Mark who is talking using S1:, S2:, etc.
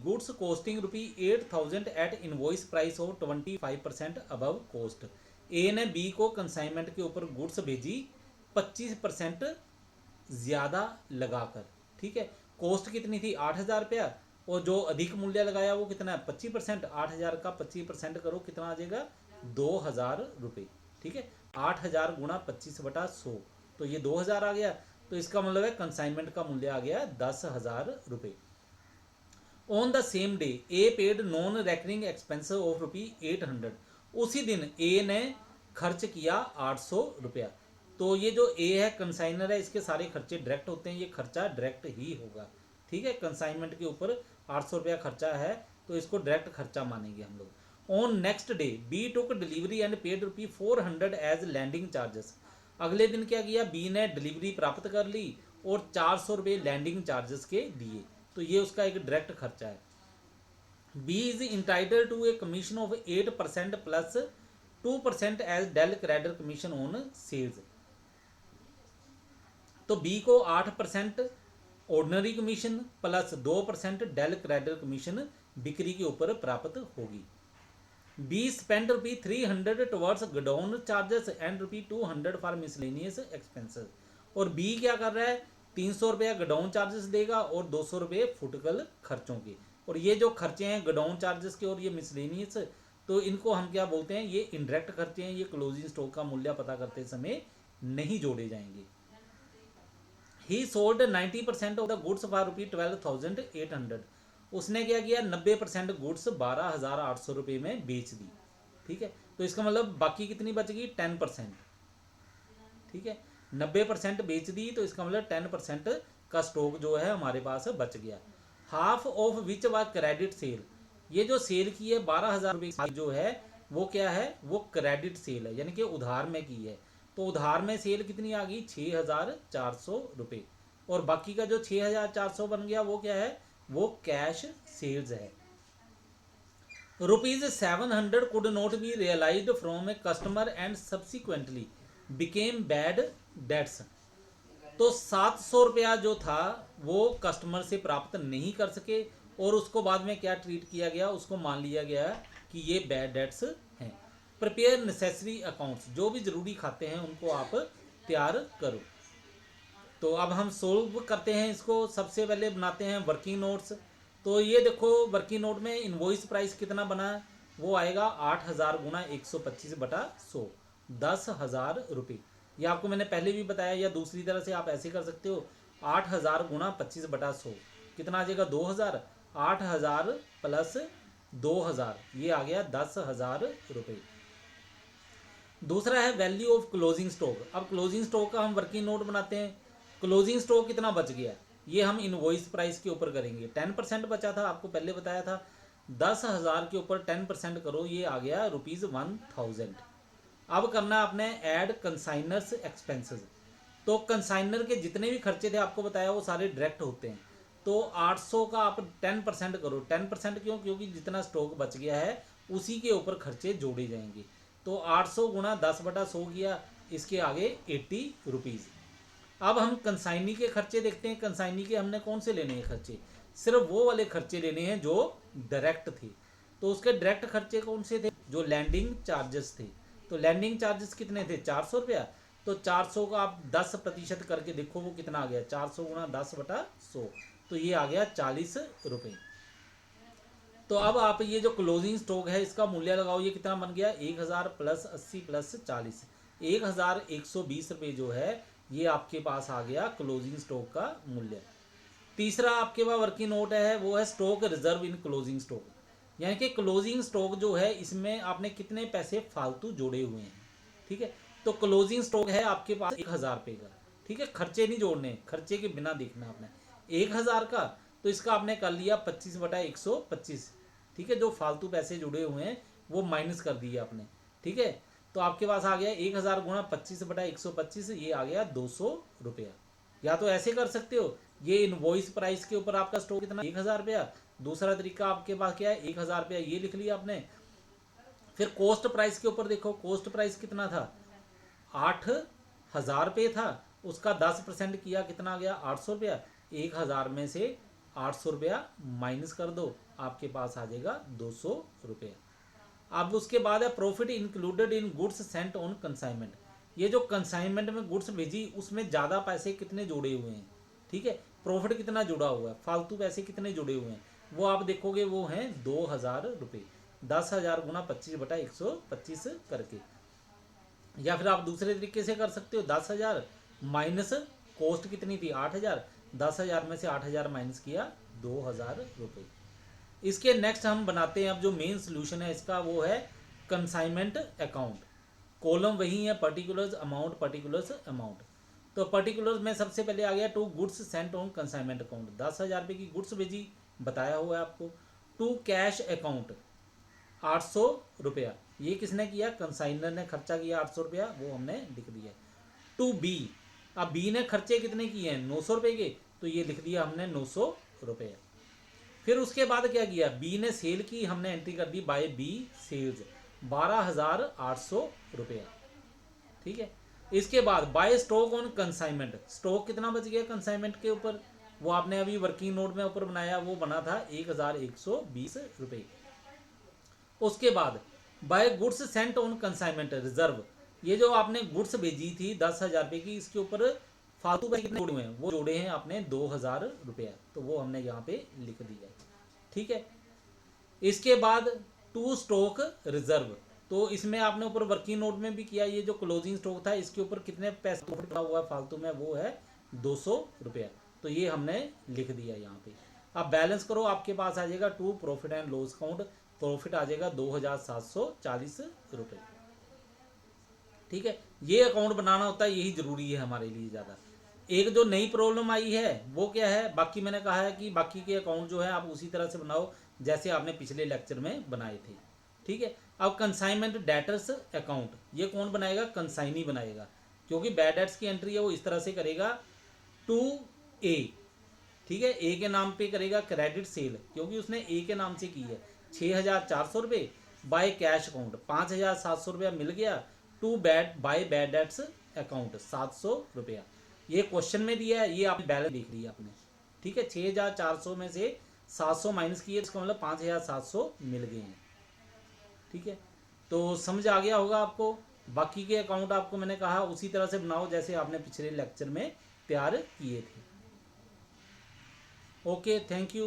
S1: Goods costing ₹8,000 at invoice price of 25% above cost. A ने B को consignment के ऊपर गुड्स भेजी 25% ज़्यादा लगाकर, ठीक है। कॉस्ट कितनी थी 8,000 रुपया, और जो अधिक मूल्य लगाया वो कितना है 25%। 8,000 का 25% करो कितना आ जाएगा 2,000 रुपये, ठीक है। 8,000 गुणा 25/100, तो ये 2,000 आ गया। तो इसका मतलब है कंसाइनमेंट का मूल्य आ गया 10,000 रुपये। On the same day A paid non recurring expense of ₹800। उसी दिन ए ने खर्च किया 800 रुपया। तो ये जो ए है कंसाइनर है, इसके सारे खर्चे डायरेक्ट होते हैं, ये खर्चा डायरेक्ट ही होगा, ठीक है। कंसाइनमेंट के ऊपर 800 रुपया खर्चा है तो इसको डायरेक्ट खर्चा मानेंगे हम लोग। On next day B took delivery and paid ₹400 as landing charges. अगले दिन क्या किया, बी ने डिलीवरी प्राप्त कर ली और 400 रुपये लैंडिंग चार्जेस के दिए, तो ये उसका एक डायरेक्ट खर्चा है। B is entitled to a commission of 8% plus 2% as del credit commission on sales. तो बी को 8% ordinary commission plus 2% del credit commission बिक्री के ऊपर प्राप्त होगी। B spend ₹300 towards godown charges and ₹200 for miscellaneous expenses. और बी क्या कर रहा है 300 रुपया गोडाउन चार्जेस देगा और 200 रुपये फुटकल खर्चों के। और ये जो खर्चे हैं गोडाउन चार्जेस के और ये मिसलेनियस, तो इनको हम क्या बोलते हैं, ये इनडायरेक्ट खर्चे हैं, ये क्लोजिंग स्टॉक का मूल्य पता करते समय नहीं जोड़े जाएंगे। ही sold 90% of the goods for ₹12,800। उसने क्या किया 90% गुड्स 12,800 रुपये में बेच दी, ठीक है। तो इसका मतलब बाकी कितनी बच गई 10%, ठीक है। 90% बेच दी तो इसका मतलब 10% का स्टॉक जो है हमारे पास बच गया। हाफ ऑफ विच व क्रेडिट सेल। ये जो सेल की है 12,000 रुपये जो है वो क्या है, वो क्रेडिट सेल है, यानी कि उधार में की है। तो उधार में सेल कितनी आ गई 6,400 रुपये, और बाकी का जो 6,400 बन गया वो क्या है, वो कैश सेल्स है। ₹700 could not be realised from a customer and subsequently became bad debts. तो 700 रुपया जो था वो कस्टमर से प्राप्त नहीं कर सके और उसको बाद में क्या ट्रीट किया गया, उसको मान लिया गया कि ये बैड डेट्स हैं। प्रिपेयर नेसेसरी अकाउंट्स, जो भी ज़रूरी खाते हैं उनको आप तैयार करो। तो अब हम सोल्व करते हैं इसको। सबसे पहले बनाते हैं वर्किंग नोट्स। तो ये देखो वर्किंग नोट में इनवॉइस प्राइस कितना बना है, वो आएगा 8,000 गुणा 125/100, 10,000 रुपये। ये आपको मैंने पहले भी बताया, या दूसरी तरह से आप ऐसे कर सकते हो 8,000 गुणा 25/100 कितना आ जाएगा 2,000। 8,000 प्लस 2,000 ये आ गया 10,000 रुपये। दूसरा है वैल्यू ऑफ क्लोजिंग स्टॉक। अब क्लोजिंग स्टॉक का हम वर्किंग नोट बनाते हैं। क्लोजिंग स्टॉक कितना बच गया ये हम इनवॉइस प्राइस के ऊपर करेंगे। 10% बचा था, आपको पहले बताया था। 10,000 के ऊपर 10% करो, ये आ गया ₹1,000। अब करना आपने ऐड कंसाइनर्स एक्सपेंसेस। तो कंसाइनर के जितने भी खर्चे थे आपको बताया वो सारे डायरेक्ट होते हैं। तो 800 का आप 10% करो। 10% क्यों, क्योंकि जितना स्टॉक बच गया है उसी के ऊपर खर्चे जोड़े जाएंगे। तो 800 गुणा 10/100 किया, इसके आगे 80 रुपीज़। अब हम कंसाइनी के खर्चे देखते हैं। कंसाइनी के हमने कौन से लेने हैं खर्चे, सिर्फ वो वाले खर्चे लेने हैं जो डायरेक्ट थे। तो उसके डायरेक्ट खर्चे कौन से थे, जो लैंडिंग चार्जेस थे। तो लैंडिंग चार्जेस कितने थे 400 रुपया। तो 400 का आप 10% करके देखो वो कितना आ गया, 400 गुणा 10/100, तो ये आ गया 40 रुपये। तो अब आप ये जो क्लोजिंग स्टॉक है इसका मूल्य लगाओ, ये कितना बन गया 1,000 प्लस 80 प्लस 40, 1,120 रुपये जो है ये आपके पास आ गया क्लोजिंग स्टॉक का मूल्य। तीसरा आपके पास वर्किंग नोट है, वो है stock reserve in closing stock. यानी कि क्लोजिंग स्टॉक जो है इसमें आपने कितने पैसे फालतू जोड़े हुए हैं, ठीक है। तो क्लोजिंग स्टॉक है आपके पास 1,000 रुपये का, ठीक है। खर्चे नहीं जोड़ने, खर्चे के बिना देखना आपने 1,000 का। तो इसका आपने कर लिया 25/125, ठीक है। जो फालतू पैसे जुड़े हुए हैं वो माइनस कर दिए आपने, ठीक है। तो आपके पास आ गया 1,000 गुणा 25/125, ये आ गया 200 रुपया। या तो ऐसे कर सकते हो, ये इनवॉइस प्राइस के ऊपर आपका स्टॉक कितना 1,000 रुपया। दूसरा तरीका आपके पास क्या है 1,000 रुपया ये लिख लिया आपने। फिर कॉस्ट प्राइस के ऊपर देखो, कॉस्ट प्राइस कितना था 8,000 रुपये था, उसका 10% किया कितना आ गया 800 रुपया। 1,000 में से 800 रुपया माइनस कर दो, आपके पास आ जाएगा 200 रुपया। अब उसके बाद है profit included in goods sent on consignment. ये जो कंसाइनमेंट में गुड्स भेजी उसमें ज़्यादा पैसे कितने जुड़े हुए हैं, ठीक है, प्रॉफिट कितना जुड़ा हुआ है, फालतू पैसे कितने जुड़े हुए हैं, वो आप देखोगे वो हैं 2000 रुपये। 10,000 गुना 25/125 करके, या फिर आप दूसरे तरीके से कर सकते हो 10,000 माइनस कॉस्ट कितनी थी 8,000, 10,000 में से 8,000 माइनस किया 2,000 रुपये। इसके नेक्स्ट हम बनाते हैं अब जो मेन सोल्यूशन है इसका, वो है कंसाइनमेंट अकाउंट। कॉलम वही है पर्टिकुलर्स अमाउंट पर्टिकुलर्स अमाउंट। तो पर्टिकुलर्स में सबसे पहले आ गया to goods sent on consignment account, 10,000 रुपये की गुड्स भेजी, बताया हुआ है आपको। टू कैश अकाउंट 800 रुपया, ये किसने किया, कंसाइनर ने खर्चा किया 800 रुपया, वो हमने लिख दिया। टू बी, अब बी ने खर्चे कितने किए हैं 900 रुपये के, तो ये लिख दिया हमने 900 रुपये। फिर उसके बाद क्या किया, बी ने सेल की, हमने एंट्री कर दी बाय बी सेल्स 12,800 रुपया, ठीक है। इसके बाद by stock on consignment, stock कितना बच गया कंसाइनमेंट के ऊपर, वो आपने अभी वर्किंग नोट में ऊपर बनाया, वो बना था 1,120 रुपये। उसके बाद by goods sent on consignment reserve, ये जो आपने गुड्स भेजी थी 10,000 रुपये की, इसके ऊपर फालतू पैसे कितने जोड़े हुए हैं, वो जोड़े हैं आपने 2,000 रुपया, तो वो हमने यहाँ पे लिख दिया, ठीक है। इसके बाद टू स्टॉक रिजर्व, तो इसमें आपने ऊपर वर्किंग नोट में भी किया, ये जो क्लोजिंग स्टॉक था इसके ऊपर कितने पैसे प्रॉफिट पड़ा हुआ है फालतू में, वो है 200 रुपया, तो ये हमने लिख दिया यहाँ पे। अब बैलेंस करो, आपके पास आ जाएगा to profit and loss account, profit आ जाएगा 2,740 रुपये, ठीक है। ये अकाउंट बनाना होता है, यही जरूरी है हमारे लिए ज़्यादा। एक जो नई प्रॉब्लम आई है वो क्या है, बाकी मैंने कहा है कि बाकी के अकाउंट जो है आप उसी तरह से बनाओ जैसे आपने पिछले लेक्चर में बनाए थे, ठीक है। अब कंसाइनमेंट डेटर्स अकाउंट, ये कौन बनाएगा, कंसाइनी बनाएगा, क्योंकि बैड डेट्स की एंट्री है वो इस तरह से करेगा टू ए, ठीक है, ए के नाम पे करेगा क्रेडिट सेल, क्योंकि उसने ए के नाम से की है 6,400 रुपये, बाय कैश अकाउंट 5,700 रुपया मिल गया, to by bad debts account 700 रुपया। ये क्वेश्चन में दिया है, ये आपने बैलेंस देख लिया आपने, ठीक है। 6,400 में से 700 माइनस किए, इसका मतलब 5,700 मिल गए हैं, ठीक है। तो समझ आ गया होगा आपको। बाकी के अकाउंट आपको मैंने कहा उसी तरह से बनाओ जैसे आपने पिछले लेक्चर में तैयार किए थे। Okay, thank you.